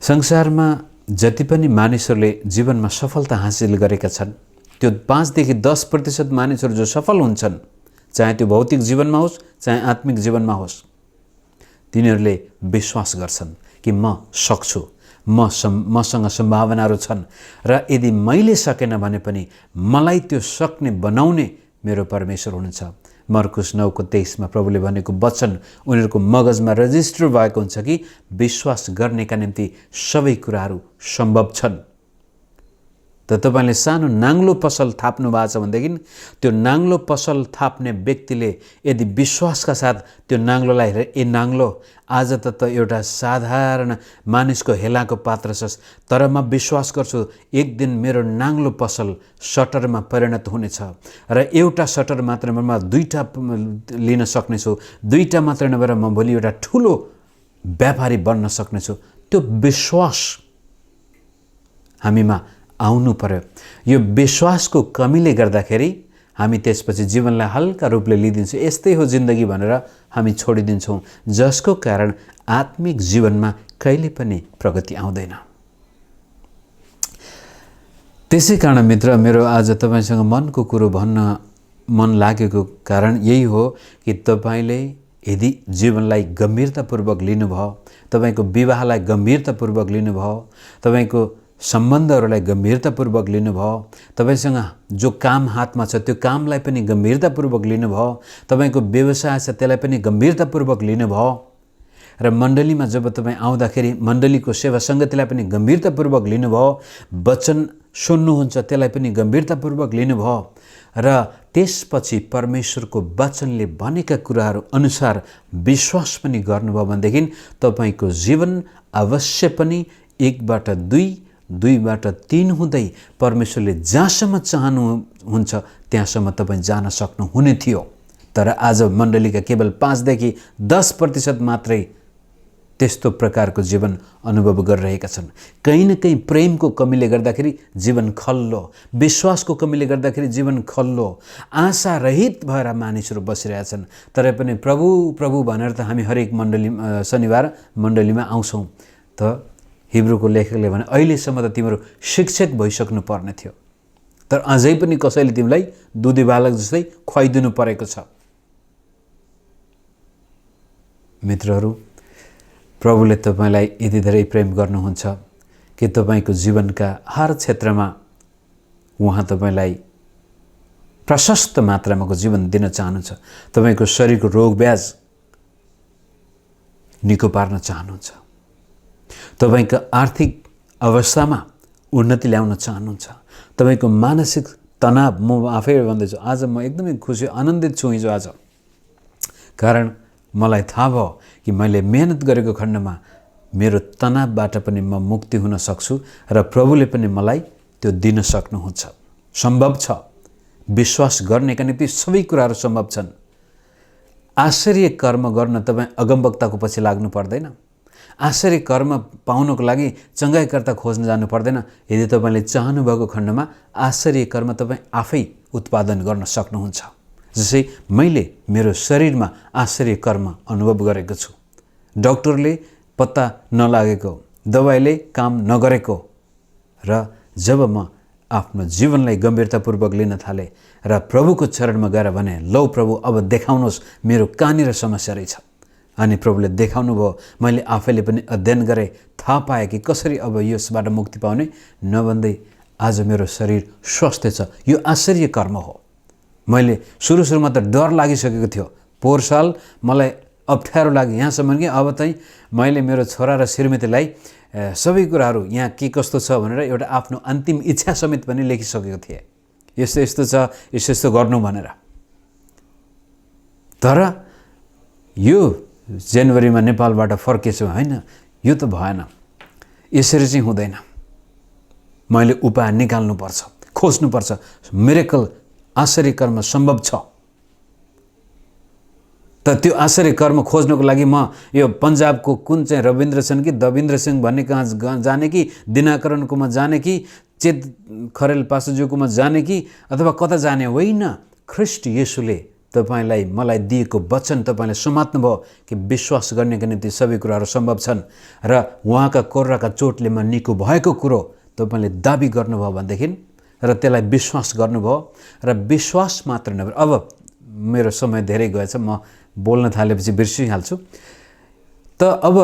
संसारमा जति पनि मानिसहरूले जीवनमा सफलता हासिल गरेका छन्, त्यो 5 देखि 10% मानिसहरू जो सफल हुन्छन्, चाहे त्यो भौतिक जीवनमा होस् चाहे आत्मिक जीवनमा होस्, तिनीहरूले विश्वास गर्छन् कि म सक्छु, मसँग सम्भावनाहरू छन् र यदि मैले सकेन भने पनि मलाई त्यो सक्ने बनाउने मेरो परमेश्वर हुनुहुन्छ। मर्कुस 9:23 प्रभुले भनेको वचन उनीहरूको मगजमा रजिस्टर भएको हुन्छ कि विश्वास गर्नेका निम्ति सबै कुराहरू सम्भव छन्। त तपाईले सानो नाङ्लो पसल थाप्नु भएको छ भनेदेखि त्यो नाङ्लो पसल थाप्ने व्यक्तिले यदि विश्वासका साथ त्यो नाङ्लोलाई हेरेर ए नाङ्लो आज त एउटा साधारण मानिसको हेलाको पात्र छस्, तर म विश्वास गर्छु एक दिन मेरो नाङ्लो पसल सटरमा परिणत हुनेछ र एउटा सटर मात्र म 2टा लिन सक्नेछु, 2टा मात्र नभएर म भोलि एउटा ठुलो व्यापारी बन्न सक्नेछु। त्यो विश्वास हामीमा आउनु पर्यो। यो विश्वासको कमीले गर्दाखेरि हामी त्यसपछि जीवनलाई हल्का रूपले लिदिन्छौँ। यस्तै हो जिन्दगी भनेर हामी छोडिदिन्छौँ, जसको कारण आत्मिक जीवनमा कहिले पनि प्रगति आउँदैन। त्यसै कारण मित्र, मेरो आज तपाईसँग मनको कुरो भन्न मन लागेको कारण यही हो कि तपाईले यदि जीवनलाई गम्भीरतापूर्वक लिनुभयो, तपाईको विवाहलाई गम्भीरतापूर्वक लिनुभयो, तपाईको सम्बन्धहरूलाई गम्भीरतापूर्वक लिनुभयो, तपाईसँग जो काम हातमा छ त्यो कामलाई पनि गम्भीरतापूर्वक लिनुभयो, तपाईको व्यवसाय छ त्यसलाई पनि गम्भीरतापूर्वक लिनुभयो र मण्डलीमा जब तपाईँ आउँदाखेरि मण्डलीको सेवा सङ्गतिलाई पनि गम्भीरतापूर्वक लिनुभयो, वचन सुन्नुहुन्छ त्यसलाई पनि गम्भीरतापूर्वक लिनुभयो र त्यसपछि परमेश्वरको वचनले भनेका कुराहरू अनुसार विश्वास पनि गर्नुभयो भनेदेखि तपाईको जीवन अवश्य पनि 1बाट 2, 2बाट 3 हुँदै परमेश्वरले जहाँसम्म चाहनुहुन्छ त्यहाँसम्म तपाईँ जान सक्नुहुने थियो। तर आज मण्डलीका केवल 5 देखि 10% मात्रै त्यस्तो प्रकारको जीवन अनुभव गरिरहेका छन्। कहीँ न कहीँ प्रेमको कमीले गर्दाखेरि जीवन खल्लो, विश्वासको कमीले गर्दाखेरि जीवन खल्लो, आशा रहित भएर मानिसहरू बसिरहेछन्। तर पनि प्रभु प्रभु भनेर त हामी हरेक शनिबार मण्डलीमा आउँछौँ। त हिब्रूको लेखकले भने अहिलेसम्म त तिम्रो शिक्षक भइसक्नु पर्ने थियो, तर अझै पनि कसैले तिमीलाई दुधी बालक जस्तै खुवाइदिनु परेको छ। मित्रहरू, प्रभुले तपाईलाई यति धेरै प्रेम गर्नुहुन्छ कि तपाईको जीवनका हर क्षेत्रमा उहाँ तपाईलाई प्रशस्त मात्रामाको जीवन दिन चाहनुहुन्छ। तपाईको शरीरको रोग ब्याज निको पार्न चाहनुहुन्छ। तपाईको आर्थिक अवस्थामा उन्नति ल्याउन चाहनुहुन्छ। तपाईको मानसिक तनाव, म आफै भन्दैछु, आज म एकदमै खुसी आनन्दित छु हिजो आज, कारण मलाई थाहा भयो कि मैले मेहनत गरेको खण्डमा मेरो तनावबाट पनि म मुक्ति हुन सक्छु र प्रभुले पनि मलाई त्यो दिन सक्नुहुन्छ। सम्भव छ। विश्वास गर्नेका निम्ति सबै कुराहरू सम्भव छन्। आश्चर्य कर्म गर्न तपाईँ अगमवक्ताको पछि लाग्नु पर्दैन। आश्चर्य कर्म पाउनको लागि चङ्गाइकर्ता खोज्न जानु पर्दैन। यदि तपाईँले चाहनुभएको खण्डमा आश्चर्य कर्म तपाईँ आफै उत्पादन गर्न सक्नुहुन्छ। जसै मैले मेरो शरीरमा आश्चर्य कर्म अनुभव गरेको छु। डाक्टरले पत्ता नलागेको, दबाईले काम नगरेको, र जब म आफ्नो जीवनलाई गम्भीरतापूर्वक लिन थालेँ र प्रभुको चरणमा गएर भने, लौ प्रभु अब देखाउनुहोस् मेरो कहाँनिर समस्या रहेछ। अनि प्रभुले देखाउनु भयो। मैले आफैले पनि अध्ययन गरेँ, थाहा पाएँ कि कसरी अब यसबाट मुक्ति पाउने। नभन्दै आज मेरो शरीर स्वस्थ छ। यो आश्चर्य कर्म हो। मैले सुरुमा त डर लागिसकेको थियो। पोहोर साल मलाई अप्ठ्यारो लाग्यो यहाँसम्म कि अब चाहिँ मैले मेरो छोरा र श्रीमतीलाई सबै कुराहरू यहाँ के कस्तो छ भनेर एउटा आफ्नो अन्तिम इच्छा समेत पनि लेखिसकेको थिएँ। यस्तो यस्तो छ, यस्तो यस्तो गर्नु भनेर। तर यो जनवरीमा नेपालबाट फर्केछु होइन, यो त भएन। यसरी चाहिँ हुँदैन। मैले उपाय निकाल्नुपर्छ, खोज्नुपर्छ। मिरेकल, आश्चर्य कर्म सम्भव छ। त त्यो आश्चर्य कर्म खोज्नको लागि म यो पन्जाबको कुन चाहिँ रविन्द्र सिंह कि दविन्द्र सिंह भन्ने कहाँ जाने कि, दिनाकरणकोमा जाने कि, चेत खरेल पासुज्यूकोमा जाने कि, अथवा कता जाने होइन। ख्रीष्ट येशूले तपाईलाई मलाई दिएको वचन तपाईले समात्नु भयो कि विश्वास गर्नेका निम्ति सबै कुराहरू सम्भव छन् र उहाँका कोर्राका चोटले म निको भएको कुरो तपाईले दाबी गर्नुभयो भनेदेखि र त्यसलाई विश्वास गर्नुभयो र विश्वास मात्र नभएर, अब मेरो समय धेरै गएछ, म बोल्न थालेपछि बिर्सिहाल्छु। त अब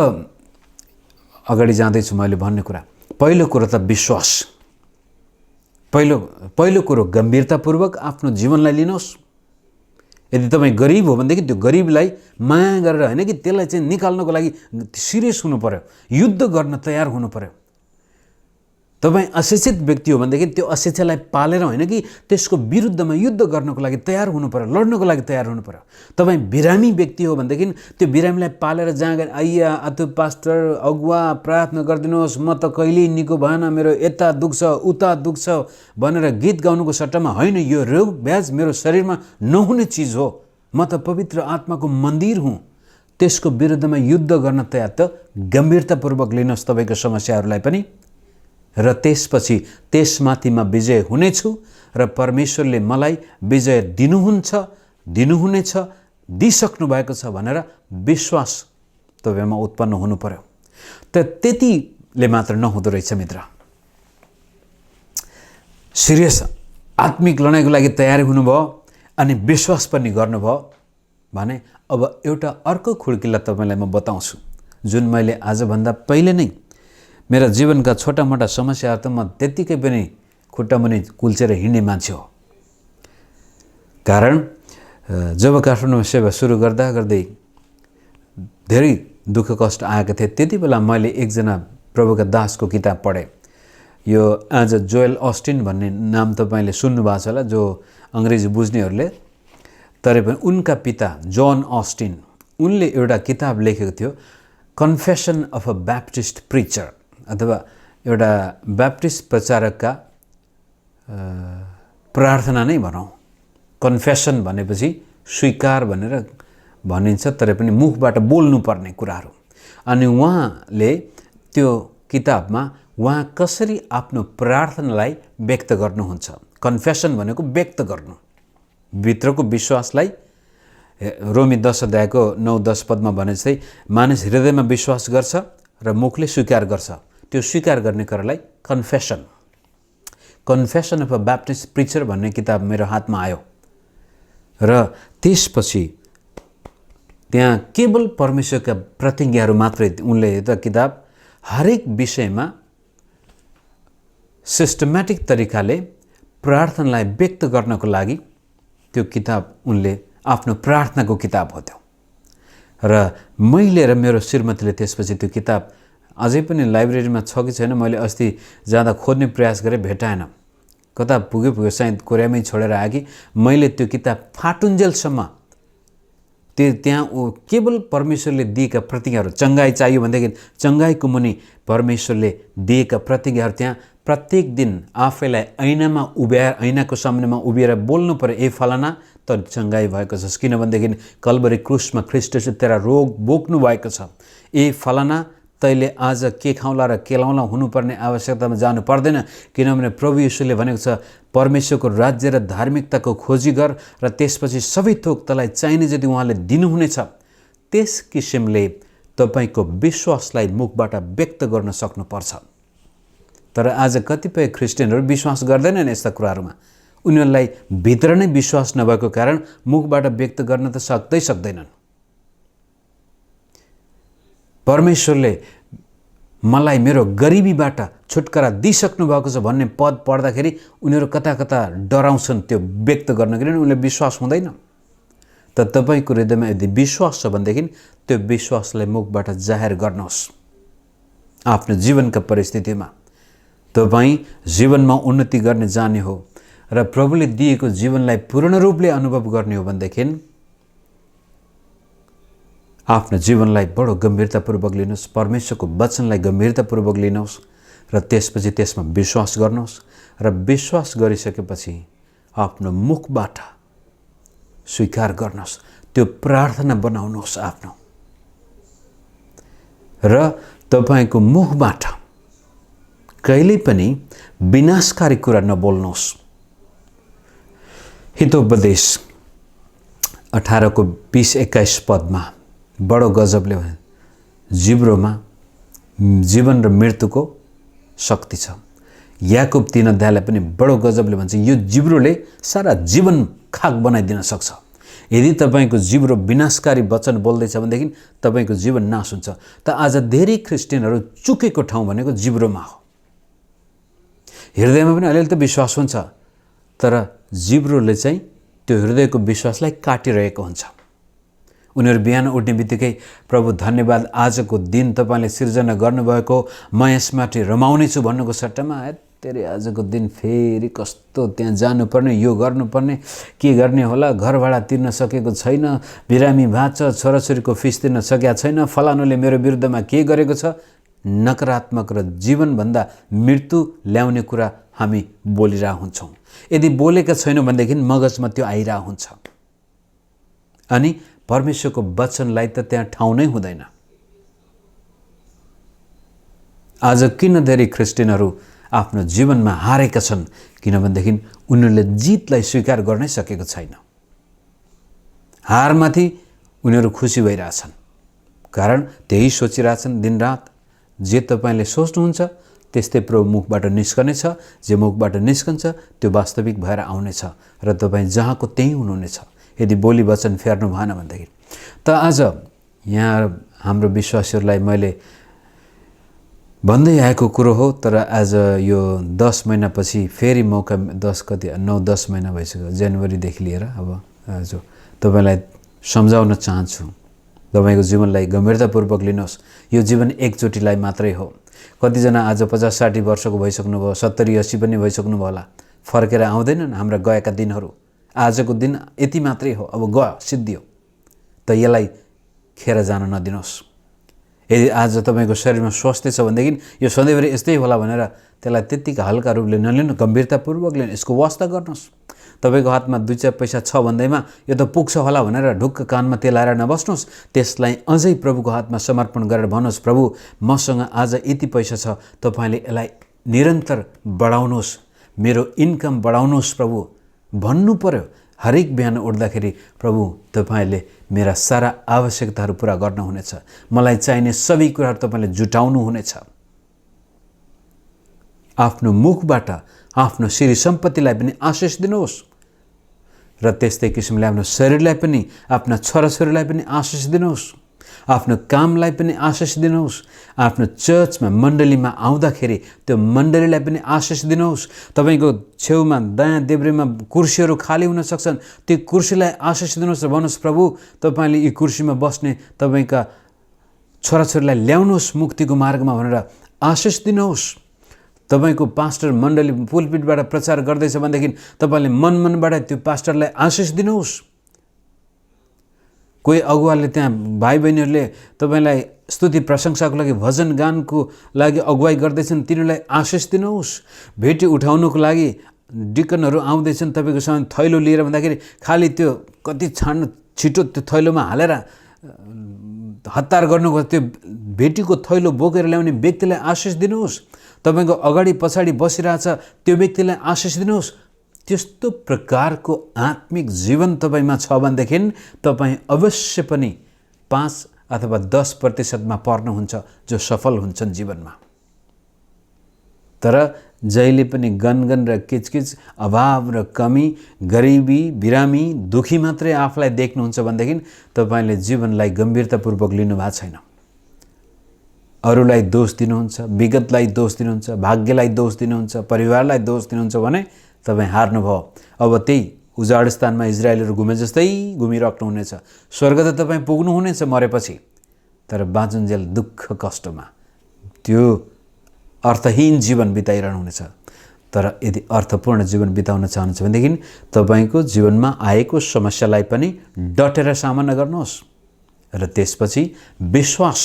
अगाडि जाँदैछु मैले भन्ने कुरा। पहिलो कुरो त विश्वास। पहिलो कुरो गम्भीरतापूर्वक आफ्नो जीवनलाई लिनुहोस्। यदि तपाईँ गरिब हो भनेदेखि त्यो गरिबलाई माया गरेर होइन कि त्यसलाई चाहिँ निकाल्नको लागि सिरियस हुनु पर्यो, युद्ध गर्न तयार हुनु पर्यो। तपाईँ अशिक्षित व्यक्ति हो भनेदेखि त्यो अशिक्षालाई पालेर होइन कि त्यसको विरुद्धमा युद्ध गर्नको लागि तयार हुनु पर्यो, लड्नको लागि तयार हुनु पर्यो। तपाईँ बिरामी व्यक्ति हो भनेदेखि त्यो बिरामीलाई पालेर जहाँ गएर आइया अथवा पास्टर अगुवा प्रार्थना गरिदिनुहोस्, म त कहिल्यै निको भएन, मेरो यता दुख्छ उता दुख्छ भनेर गीत गाउनुको सट्टामा, होइन, यो रोग ब्याज मेरो शरीरमा नहुने चिज हो, म त पवित्र आत्माको मन्दिर हुँ, त्यसको विरुद्धमा युद्ध गर्न तयार। त गम्भीरतापूर्वक लिनुहोस् तपाईँको समस्याहरूलाई पनि, र त्यसपछि त्यसमाथिमा विजय हुनेछु र परमेश्वरले मलाई विजय दिनुहुनेछ, दिइसक्नु भएको छ भनेर विश्वास तपाईँमा उत्पन्न हुनु पर्यो। त त्यतिले मात्र नहुँदो रहेछ मित्र। सिरियस आत्मिक लडाइँको लागि तयारी हुनुभयो अनि विश्वास पनि गर्नुभयो भने अब एउटा अर्को खुड्किला तपाईँलाई म बताउँछु, जुन मैले आजभन्दा पहिले नै मेरा जीवनका छोटा मोटा समस्याहरू त म त्यत्तिकै पनि खुट्टामुनि कुल्चेर हिँड्ने मान्छे हो। कारण जब काठमाडौँमा सेवा सुरु गर्दा गर्दै धेरै दुःख कष्ट आएको थिए, त्यति बेला मैले एकजना प्रभुका दासको किताब पढेँ। यो आज जोएल अस्टिन भन्ने नाम तपाईँले सुन्नुभएको छ होला, जो अङ्ग्रेजी बुझ्नेहरूले, तर पनि उनका पिता जोन अस्टिन, उनले एउटा किताब लेखेको थियो, confession of a Baptist preacher, अथवा एउटा ब्याप्टिस्ट प्रचारकका प्रार्थना नै भनौँ। कन्फेसन भनेपछि स्वीकार भनेर भनिन्छ, तर पनि मुखबाट बोल्नुपर्ने कुराहरू। अनि उहाँले त्यो किताबमा उहाँ कसरी आफ्नो प्रार्थनालाई व्यक्त गर्नुहुन्छ। कन्फेसन भनेको व्यक्त गर्नु, भित्रको विश्वासलाई। रोमी 10 अध्यायको 9-10 पदमा भने जस्तै, मानिस हृदयमा विश्वास गर्छ र मुखले स्वीकार गर्छ, त्यो स्वीकार गर्ने कुरालाई confession of a Baptist preacher भन्ने किताब मेरो हातमा आयो र त्यसपछि त्यहाँ केवल परमेश्वरका प्रतिज्ञाहरू मात्रै, उनले त किताब हरेक विषयमा सिस्टमेटिक तरिकाले प्रार्थनालाई व्यक्त गर्नको लागि त्यो किताब उनले आफ्नो प्रार्थनाको किताब हो त्यो। र मैले र मेरो श्रीमतीले त्यसपछि त्यो किताब अझै पनि लाइब्रेरीमा छ कि छैन, मैले अस्ति जाँदा खोज्ने प्रयास गरेँ, भेटाएन। कता पुग्यो सायद कोरियामै छोडेर आएँ कि मैले त्यो किताब फाटुन्जेलसम्म त्यहाँ केवल परमेश्वरले दिएका प्रतिज्ञाहरू, चङ्गाई चाहियो भनेदेखि चङ्गाईको मुनि परमेश्वरले दिएका प्रतिज्ञाहरू त्यहाँ प्रत्येक दिन आफैलाई ऐनाको सामनेमा उभिएर बोल्नु पर्यो, ए फलाना त चङ्गाई भएको छ, किनभनेदेखि कल्भरी क्रुसमा ख्रीष्टले तेरा रोग बोक्नु भएको छ, ए फलाना तैँले आज के खाउँला र के लाउँला हुनुपर्ने आवश्यकतामा जानु पर्दैन, किनभने प्रभु येशूले भनेको छ परमेश्वरको राज्य र धार्मिकताको खोजी गर र त्यसपछि सबै थोक तँलाई चाहिने जति उहाँले दिनुहुनेछ। त्यस किसिमले तपाईँको विश्वासलाई मुखबाट व्यक्त गर्न सक्नुपर्छ। तर आज कतिपय क्रिस्चियनहरू विश्वास गर्दैनन् यस्ता कुराहरूमा। उनीहरूलाई भित्र नै विश्वास नभएको कारण मुखबाट व्यक्त गर्न त सक्दैनन्। परमेश्वरले मलाई मेरो गरिबीबाट छुटकारा दिइसक्नु भएको छ भन्ने पद पढ्दाखेरि उनीहरू कता कता डराउँछन् त्यो व्यक्त गर्न, किनभने उनीहरूले विश्वास हुँदैन। तर तपाईँको हृदयमा यदि विश्वास छ भनेदेखि त्यो विश्वासलाई मुखबाट जाहेर गर्नुहोस्। आफ्नो जीवनका परिस्थितिमा तपाईँ जीवनमा उन्नति गर्ने जाने हो र प्रभुले दिएको जीवनलाई पूर्ण रूपले अनुभव गर्ने हो भनेदेखि आफ्नो जीवनलाई बडो गम्भीरतापूर्वक लिनुहोस्, परमेश्वरको वचनलाई गम्भीरतापूर्वक लिनुहोस् र त्यसपछि त्यसमा विश्वास गर्नुहोस् र विश्वास गरिसकेपछि आफ्नो मुखबाट स्वीकार गर्नुहोस्, त्यो प्रार्थना बनाउनुहोस् आफ्नो, र तपाईँको मुखबाट कहिल्यै पनि विनाशकारी कुरा नबोल्नुहोस्। हितोपदेश 18:20-21 पदमा बडो गजबले जिब्रोमा जीवन र मृत्युको शक्ति छ। याकुब 3 अध्यायलाई पनि बडो गजबले भन्छ यो जिब्रोले सारा जीवन खाक बनाइदिन सक्छ। यदि तपाईँको जिब्रो विनाशकारी वचन बोल्दैछ भनेदेखि तपाईँको जीवन नाश हुन्छ। त आज धेरै क्रिस्चियनहरू चुकेको ठाउँ भनेको जिब्रोमा हो। हृदयमा पनि अलिअलि त विश्वास हुन्छ, तर जिब्रोले चाहिँ त्यो हृदयको विश्वासलाई काटिरहेको हुन्छ। उनीहरू बिहान उठ्ने बित्तिकै प्रभु धन्यवाद, आजको दिन तपाईँले सिर्जना गर्नुभएको, म यसमाथि रमाउने छु भन्नुको सट्टामा तेरे आजको दिन फेरि कस्तो त्यहाँ जानुपर्ने, यो गर्नुपर्ने, के गर्ने होला, घर भाडा तिर्न सकेको छैन, बिरामी भएको छ, छोराछोरीको फिस तिर्न सकेका छैन, फलानुले मेरो विरुद्धमा के गरेको छ। नकारात्मक र जीवनभन्दा मृत्यु ल्याउने कुरा हामी बोलिरहेका हुन्छौँ। यदि बोलेका छैनौँ भनेदेखि मगजमा त्यो आइरहेको हुन्छ अनि परमेश्वरको वचनलाई त त्यहाँ ठाउँ नै हुँदैन। आज किन धेरै क्रिस्चियनहरू आफ्नो जीवनमा हारेका छन्, किनभनेदेखि उनीहरूले जितलाई स्वीकार गर्नै सकेको छैन। हारमाथि उनीहरू खुसी भइरहेछन्, कारण त्यही सोचिरहेछन् दिनरात जे तपाईँले सोच्नुहुन्छ त्यस्तै प्रभु मुखबाट निस्कनेछ, जे मुखबाट निस्कन्छ त्यो वास्तविक भएर आउनेछ र तपाईँ जहाँको त्यहीँ हुनुहुनेछ यदि बोली वचन फेर्नु भएन भनेदेखि। त आज यहाँ हाम्रो विश्वासीहरूलाई मैले भन्दै आएको कुरो हो, तर आज यो 10 महिनापछि फेरि मौका 9-10 महिना भइसक्यो, जनवरीदेखि लिएर अब आज तपाईँलाई सम्झाउन चाहन्छु। तपाईँको जीवनलाई गम्भीरतापूर्वक लिनुहोस्। यो जीवन एकचोटिलाई मात्रै हो। कतिजना आज 50-60 वर्षको भइसक्नुभयो, 70-80 पनि भइसक्नुभयो होला, फर्केर आउँदैनन् हाम्रा गएका दिनहरू। आजको दिन यति मात्रै हो, अब गयो सिद्धियो। त यसलाई खेर जान नदिनुहोस्। यदि आज तपाईँको शरीरमा स्वास्थ्य छ भनेदेखि यो सधैँभरि यस्तै होला भनेर त्यसलाई त्यत्तिकै हल्का रूपले नलिनु, गम्भीरतापूर्वक लिनु, यसको वास्ता गर्नुहोस्। तपाईँको हातमा 2-4 पैसा छ भन्दैमा यो त पुग्छ होला भनेर ढुक्क कानमा तेलाएर नबस्नुहोस्। त्यसलाई अझै प्रभुको हातमा समर्पण गरेर भन्नुहोस्, प्रभु मसँग आज यति पैसा छ, तपाईँले यसलाई निरन्तर बढाउनुहोस्, मेरो इन्कम बढाउनुहोस् प्रभु भन्नु पर्यो। हरेक बिहान उठ्दाखेरि प्रभु तपाईँले मेरा सारा आवश्यकताहरू पुरा गर्नुहुनेछ, मलाई चाहिने सबै कुराहरू तपाईँले जुटाउनु हुनेछ। आफ्नो मुखबाट आफ्नो श्री सम्पत्तिलाई पनि आशिष दिनुहोस् र त्यस्तै किसिमले आफ्नो शरीरलाई पनि, आफ्ना छोराछोरीलाई पनि आशिष दिनुहोस्। आफ्नो कामलाई पनि आशिष दिनुहोस्। आफ्नो चर्चमा मण्डलीमा आउँदाखेरि त्यो मण्डलीलाई पनि आशिष दिनुहोस्। तपाईँको छेउमा दायाँ देब्रेमा कुर्सीहरू खाली हुन सक्छन्, त्यो कुर्सीलाई आशिष दिनुहोस् र भन्नुहोस् प्रभु तपाईँले यी कुर्सीमा बस्ने तपाईँका छोराछोरीलाई ल्याउनुहोस् मुक्तिको मार्गमा भनेर आशिष दिनुहोस्। तपाईँको पास्टर मण्डली पुलपिटबाट प्रचार गर्दैछ भनेदेखि तपाईँले मनबाट त्यो पास्टरलाई आशिष दिनुहोस्। कोही अगुवाले त्यहाँ भाइ बहिनीहरूले तपाईँलाई स्तुति प्रशंसाको लागि भजन गानको लागि अगुवाई गर्दैछन्, तिनीहरूलाई आशिष दिनुहोस्। भेटी उठाउनुको लागि डिकनहरू आउँदैछन् तपाईँको सामान थैलो लिएर भन्दाखेरि खालि त्यो कति छाड्नु छिटो त्यो थैलोमा हालेर हतार गर्नुको त्यो भेटीको थैलो बोकेर ल्याउने व्यक्तिलाई आशिष दिनुहोस्। तपाईँको अगाडि पछाडि बसिरहेछ त्यो व्यक्तिलाई आशिष दिनुहोस्। त्यस्तो प्रकारको आत्मिक जीवन तपाईँमा छ भनेदेखि तपाईँ अवश्य पनि 5 अथवा 10% पर्नुहुन्छ जो सफल हुन्छन् जीवनमा। तर जहिले पनि गनगन र किचकिच, अभाव र कमी, गरिबी, बिरामी, दुखी मात्रै आफूलाई देख्नुहुन्छ भनेदेखि तपाईँले जीवनलाई गम्भीरतापूर्वक लिनु भएको छैन। अरूलाई दोष दिनुहुन्छ, विगतलाई दोष दिनुहुन्छ, भाग्यलाई दोष दिनुहुन्छ, परिवारलाई दोष दिनुहुन्छ भने तपाईँ हार्नुभयो। अब त्यही उजाड स्थानमा इजरायलहरू घुमे जस्तै घुमिराख्नुहुनेछ। स्वर्ग त तपाईँ पुग्नुहुनेछ मरेपछि, तर बाँचुन्जेल दुःख कष्टमा त्यो अर्थहीन जीवन बिताइरहनुहुनेछ। तर यदि अर्थपूर्ण जीवन बिताउन चाहनुहुन्छ भनेदेखि तपाईँको जीवनमा आएको समस्यालाई पनि डटेर सामना गर्नुहोस् र त्यसपछि विश्वास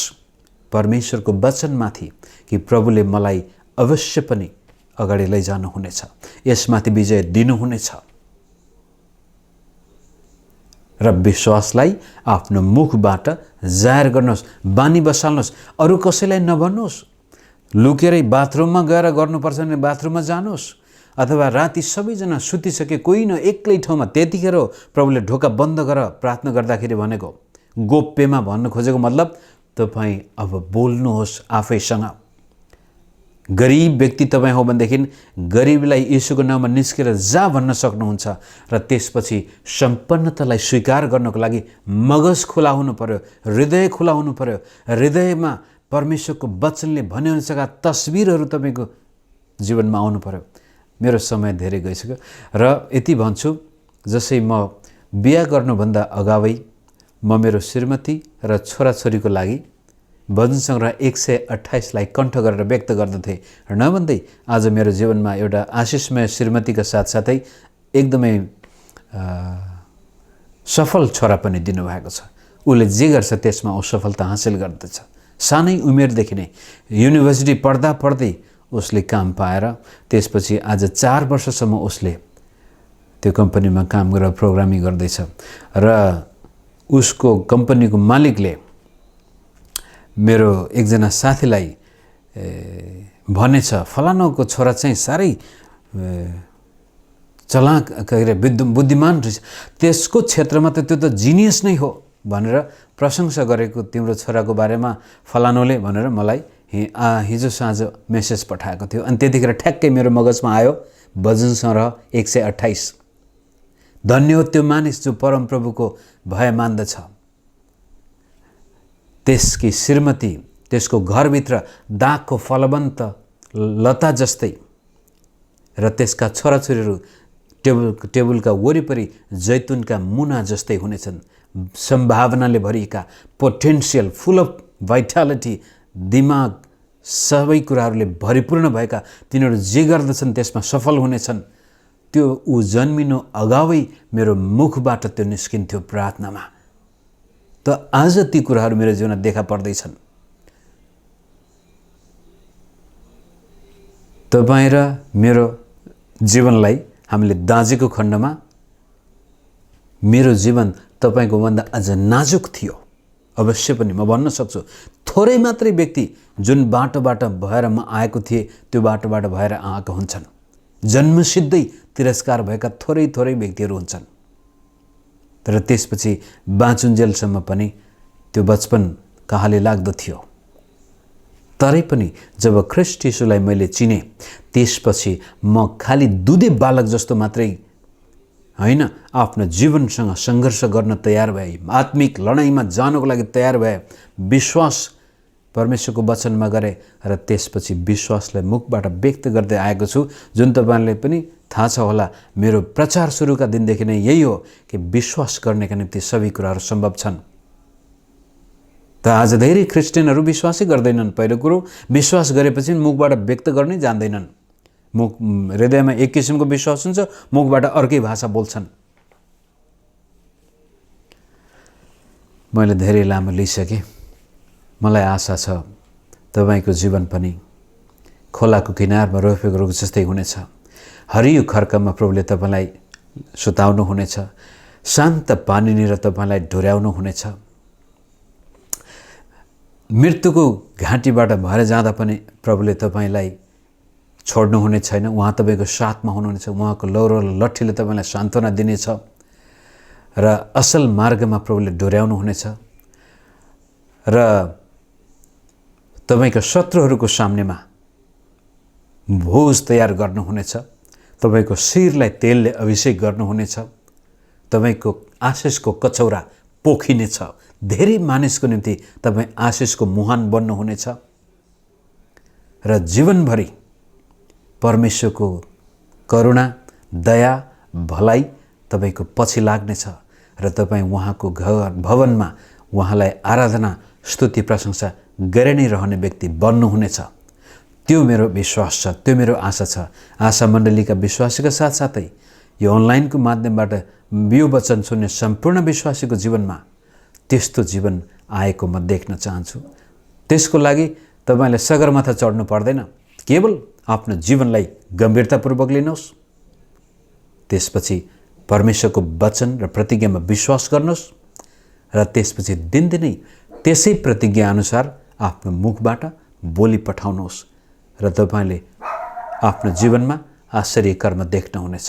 परमेश्वरको वचनमाथि कि प्रभुले मलाई अवश्य पनि अगाडि लैजानुहुनेछ, यसमाथि विजय दिनुहुनेछ र विश्वासलाई आफ्नो मुखबाट जाहेर गर्नुहोस्, बानी बसाल्नुहोस्। अरू कसैलाई नभन्नुहोस्। लुकेरै बाथरुममा गएर गर्नुपर्छ भने बाथरुममा जानुहोस्, अथवा राति सबैजना सुतिसके कोही न एक्लै ठाउँमा त्यतिखेर प्रभुले ढोका बन्द गर प्रार्थना गर्दाखेरि भनेको। गोप्यमा भन्नु खोजेको मतलब तपाईँ अब बोल्नुहोस् आफैसँग। गरिब व्यक्ति तपाईँ हो भनेदेखि गरिबलाई येशूको नाममा निस्केर जा भन्न सक्नुहुन्छ र त्यसपछि सम्पन्नतालाई स्वीकार गर्नको लागि मगज खुला हुनु पर्यो, हृदय खुला हुनु पर्यो। हृदयमा परमेश्वरको वचनले भनेअनुसारका तस्बिरहरू तपाईँको जीवनमा आउनु पर्यो। मेरो समय धेरै गइसक्यो र यति भन्छु, जसै म बिहा गर्नुभन्दा अगावै म मेरो श्रीमती र छोराछोरीको लागि भजन सङ्ग्रह 128 कंठ गरेर व्यक्त गर्दथे र नभन्दै आज मेरो जीवनमा एउटा आशिषमय श्रीमतीका साथसाथै एकदमै सफल छोरा पनि दिनुभएको छ। उसले जे गर्छ त्यसमा ऊ सफलता हासिल गर्दछ। सानै उमेरदेखि नै युनिभर्सिटी पढ्दा पढ्दै उसले काम पाएर त्यसपछि आज 4 वर्षसम्म उसले त्यो कम्पनीमा काम गरेर प्रोग्रामिङ गर्दैछ र उसको कम्पनीको मालिकले मेरो एकजना साथीलाई भनेछ फलानाको छोरा चाहिँ साह्रै चलाक बुद्धिमान रहेछ, त्यसको क्षेत्रमा त त्यो त जिनियस नै हो भनेर प्रशंसा गरेको तिम्रो छोराको बारेमा फलानोले भनेर मलाई हिजो साँझ मेसेज पठाएको थियो। अनि त्यतिखेर ठ्याक्कै मेरो मगजमा आयो भजन सङ्ग्रह 128। धन्य हो त्यो मानिस जो परमप्रभुको भय मान्दछ, त्यसकी श्रीमती त्यसको घरभित्र दागको फलवन्त लता जस्तै र त्यसका छोराछोरीहरू टेबुलका वरिपरि जैतुनका मुना जस्तै हुनेछन्। सम्भावनाले भरिएका, पोटेन्सियल, फुल अफ भाइटालिटी, दिमाग सबै कुराहरूले भरिपूर्ण भएका तिनीहरू जे गर्दछन् त्यसमा सफल हुनेछन्। त्यो ऊ जन्मिनु अगावै मेरो मुखबाट त्यो निस्किन्थ्यो प्रार्थनामा। त आज ती कुराहरू मेरो जीवनमा देखा पर्दैछन्। तपाईँ र मेरो जीवनलाई हामीले दाँजेको खण्डमा मेरो जीवन तपाईँको भन्दा अझ नाजुक थियो। अवश्य पनि म भन्न सक्छु, थोरै मात्रै व्यक्ति जुन बाटोबाट भएर म आएको थिएँ त्यो बाटोबाट भएर आएका हुन्छन्। जन्मसिद्धै तिरस्कार भएका थोरै थोरै व्यक्तिहरू हुन्छन्। तर त्यसपछि बाँचुन्जेलसम्म पनि त्यो बचपन कहाँले लाग्दो थियो। तरै पनि जब ख्रीष्ट येशूलाई मैले चिने त्यसपछि म खाली दुधे बालक जस्तो मात्रै होइन, आफ्नो जीवनसँग सङ्घर्ष गर्न तयार भए, आत्मिक लडाइँमा जानको लागि तयार भए, विश्वास परमेश्वरको वचनमा गरे र त्यसपछि विश्वासलाई मुखबाट व्यक्त गर्दै आएको छु। जुन तपाईँले पनि थाहा छ होला, मेरो प्रचार सुरुका दिनदेखि नै यही हो कि विश्वास गर्नेका निम्ति सबै कुराहरू सम्भव छन्। त आज धेरै क्रिस्चियनहरू विश्वासै गर्दैनन्। पहिलो कुरो, विश्वास गरेपछि मुखबाट व्यक्त गर्नै जान्दैनन्। मुख हृदयमा एक किसिमको विश्वास हुन्छ, मुखबाट अर्कै भाषा बोल्छन्। मैले धेरै लामो लिइसकेँ। मलाई आशा छ तपाईँको जीवन पनि खोलाको किनारमा रोपेको रुख जस्तै हुनेछ। हरियो खर्कमा प्रभुले तपाईँलाई सुताउनु हुनेछ, शान्त पानीनिर तपाईँलाई डोर्याउनु हुनेछ। मृत्युको घाँटीबाट भएर जाँदा पनि प्रभुले तपाईँलाई छोड्नुहुने छैन। उहाँ तपाईँको साथमा हुनुहुनेछ। उहाँको लौरो लट्ठीले तपाईँलाई सान्त्वना दिनेछ र असल मार्गमा प्रभुले डोर्याउनु हुनेछ र तपाईँका शत्रुहरूको सामनेमा भोज तयार गर्नुहुनेछ। तपाईँको शिरलाई तेलले अभिषेक गर्नुहुनेछ। तपाईँको आशिषको कचौरा पोखिनेछ। धेरै मानिसको निम्ति तपाईँ आशिषको मुहान बन्नुहुनेछ र जीवनभरि परमेश्वरको करुणा, दया, भलाइ तपाईँको पछि लाग्नेछ र तपाईँ उहाँको घर भवनमा उहाँलाई आराधना, स्तुति, प्रशंसा गरे नै रहने व्यक्ति बन्नुहुनेछ। त्यो मेरो विश्वास छ, त्यो मेरो आशा छ। आशा मण्डलीका विश्वासीका साथसाथै यो अनलाइनको माध्यमबाट यो वचन सुन्ने सम्पूर्ण विश्वासीको जीवनमा त्यस्तो जीवन आएको म देख्न चाहन्छु। त्यसको लागि तपाईँले सगरमाथा चढ्नु पर्दैन। केवल आफ्नो जीवनलाई गम्भीरतापूर्वक लिनुहोस्। त्यसपछि परमेश्वरको वचन र प्रतिज्ञामा विश्वास गर्नुहोस् र त्यसपछि दिनदिनै त्यसै प्रतिज्ञा अनुसार आफ्नो मुखबाट बोली पठाउनुहोस् र तपाईँले आफ्नो जीवनमा आश्चर्य कर्म देख्नुहुनेछ।